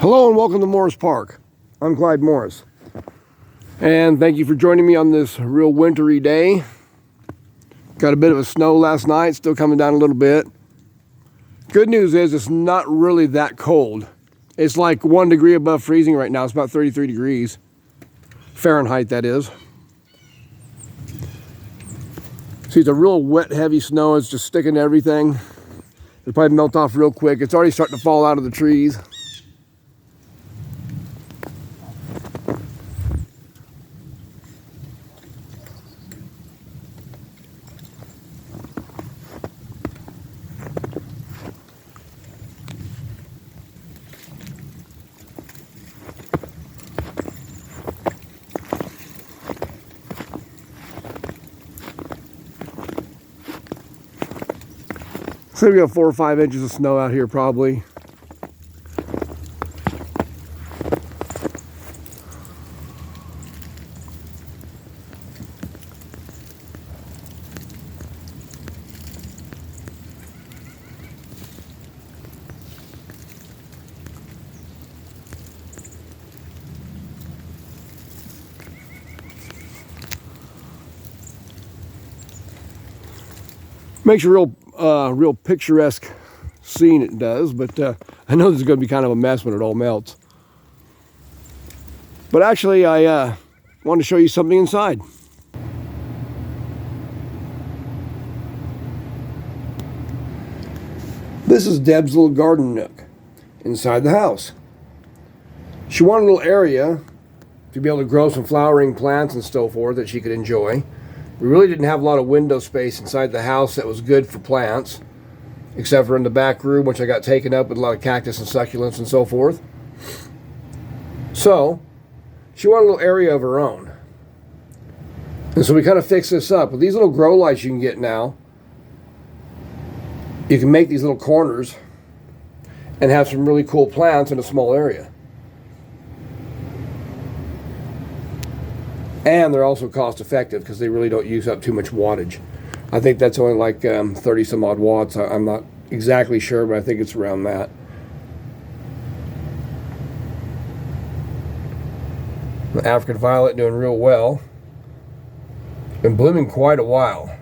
Hello and welcome to Morris Park. I'm Clyde Morris. And thank you for joining me on this real wintry day. Got a bit of a snow last night, still coming down a little bit. Good news is it's not really that cold. It's like 1 degree above freezing right now. It's about 33 degrees. Fahrenheit, that is. See, it's a real wet, heavy snow. It's just sticking to everything. It'll probably melt off real quick. It's already starting to fall out of the trees. So we got 4 or 5 inches of snow out here probably. Makes a real picturesque scene, it does, but I know this is going to be kind of a mess when it all melts. But actually, I wanted to show you something inside. This is Deb's little garden nook inside the house. She wanted a little area to be able to grow some flowering plants and so forth that she could enjoy. We really didn't have a lot of window space inside the house that was good for plants, except for in the back room, which I got taken up with a lot of cactus and succulents and so forth. So, she wanted a little area of her own. And so we kind of fixed this up. With these little grow lights you can get now, you can make these little corners and have some really cool plants in a small area. And they're also cost effective because they really don't use up too much wattage. I think that's only like 30 some odd watts. I'm not exactly sure, but I think it's around that. The African violet doing real well. It's been blooming quite a while.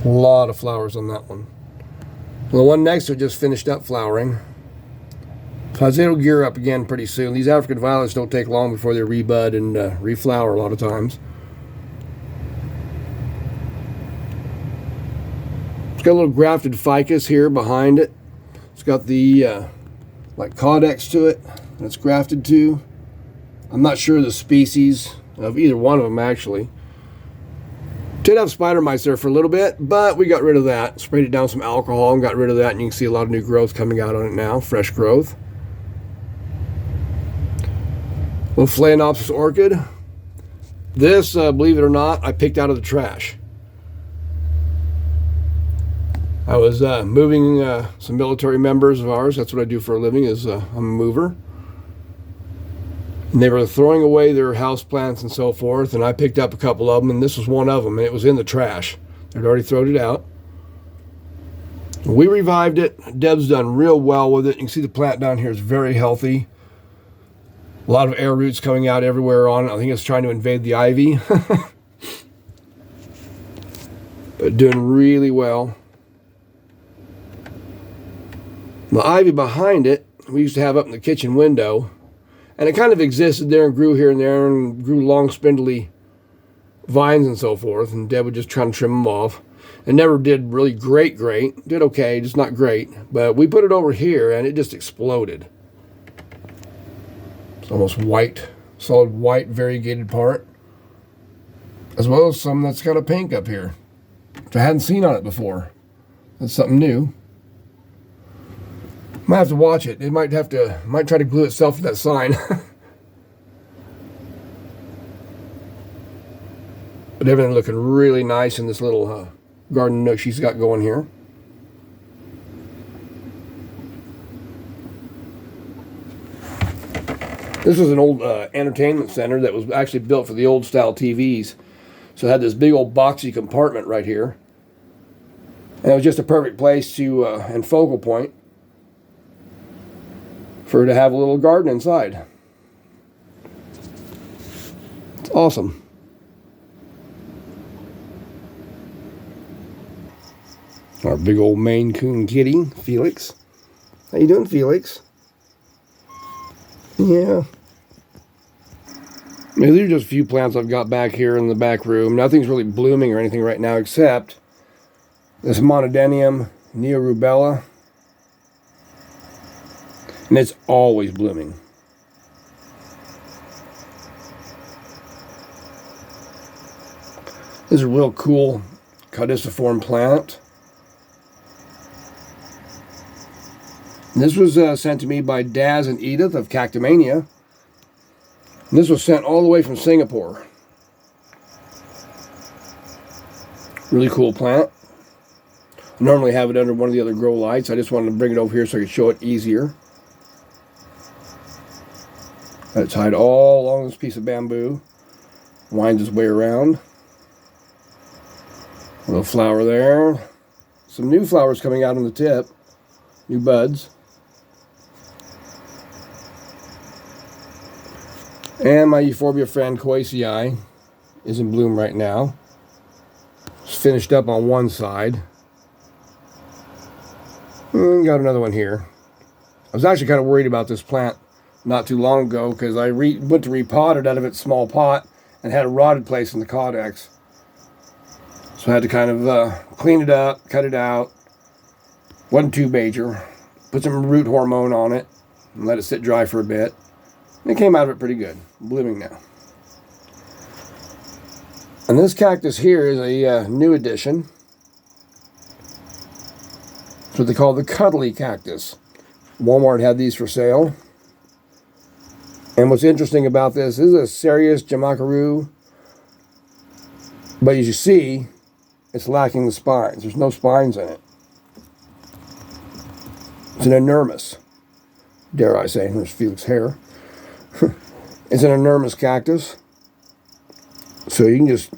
A lot of flowers on that one. The one next to it just finished up flowering. So it'll gear up again pretty soon. These African violets don't take long before they rebud and reflower a lot of times. It's got a little grafted ficus here behind it. It's got the like caudex to it that's grafted to. I'm not sure the species of either one of them actually. Did have spider mites there for a little bit, but we got rid of that. Sprayed it down with some alcohol and got rid of that, and you can see a lot of new growth coming out on it now, fresh growth. Little Phalaenopsis orchid. This, believe it or not, I picked out of the trash. I was moving some military members of ours. That's what I do for a living, is I'm a mover. And they were throwing away their house plants and so forth, and I picked up a couple of them, and this was one of them, and it was in the trash. They'd already thrown it out. We revived it. Deb's done real well with it. You can see the plant down here is very healthy. A lot of air roots coming out everywhere on it. I think it's trying to invade the ivy. But doing really well. The ivy behind it, we used to have up in the kitchen window. And it kind of existed there and grew here and there and grew long, spindly vines and so forth. And Deb would just try to trim them off. It never did really great. Did okay, just not great. But we put it over here and it just exploded. It's almost white, solid white variegated part. As well as some that's got a pink up here, which I hadn't seen on it before. That's something new. Might have to watch it. It might try to glue itself to that sign. But everything looking really nice in this little garden nook she's got going here. This was an old entertainment center that was actually built for the old style TVs. So it had this big old boxy compartment right here. And it was just a perfect place to, and focal point, for her to have a little garden inside. It's awesome. Our big old Maine Coon kitty, Felix. How you doing, Felix? Yeah. I mean, these are just a few plants I've got back here in the back room. Nothing's really blooming or anything right now except this Monodenium neorubella. And it's always blooming. This is a real cool caudiciform plant. This was sent to me by Daz and Edith of Cactomania. And this was sent all the way from Singapore. Really cool plant. I normally have it under one of the other grow lights. I just wanted to bring it over here so I could show it easier. It's tied all along this piece of bamboo. Winds its way around. A little flower there. Some new flowers coming out on the tip. New buds. And my euphorbia friend Coisii is in bloom right now. It's finished up on one side. And got another one here. I was actually kind of worried about this plant not too long ago because I went to repot it out of its small pot and had a rotted place in the caudex. So I had to kind of clean it up, cut it out. Wasn't too major. Put some root hormone on it and let it sit dry for a bit. And it came out of it pretty good. Blooming now. And this cactus here is a new addition. It's what they call the cuddly cactus. Walmart had these for sale. And what's interesting about this is a Cereus Jamakaru. But as you see, it's lacking the spines. There's no spines in it. It's an enormous, dare I say, there's Felix's hair. It's an enormous cactus. So you can just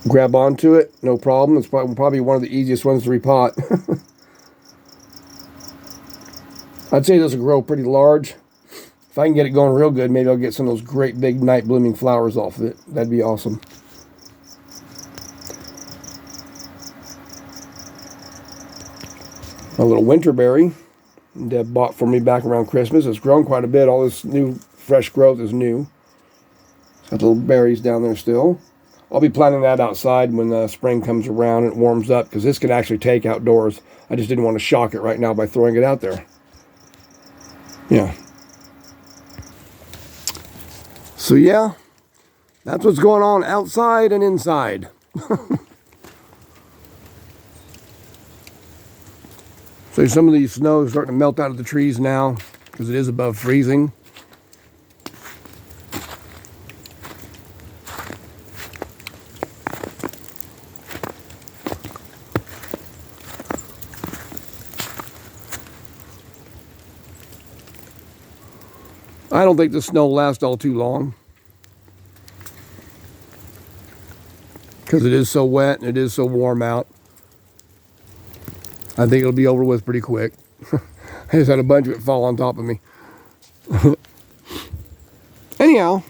grab onto it, no problem. It's probably one of the easiest ones to repot. I'd say this will grow pretty large. If I can get it going real good, maybe I'll get some of those great big night blooming flowers off of it. That'd be awesome. A little winterberry Deb bought for me back around Christmas. It's grown quite a bit. All this new fresh growth is new. It's got little berries down there still. I'll be planting that outside when the spring comes around and it warms up because this can actually take outdoors. I just didn't want to shock it right now by throwing it out there. Yeah. So yeah, that's what's going on outside and inside. So some of these snow is starting to melt out of the trees now because it is above freezing. I don't think the snow will last all too long because it is so wet and it is so warm out. I think it'll be over with pretty quick. I just had a bunch of it fall on top of me. Anyhow,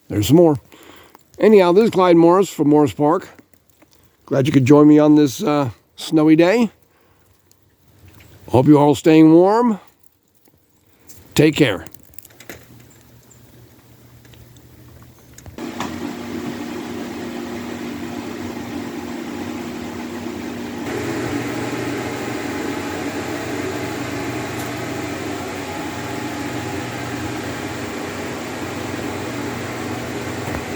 there's some more. Anyhow, this is Clyde Morris from Morris Park. Glad you could join me on this snowy day. Hope you're all staying warm. Take care.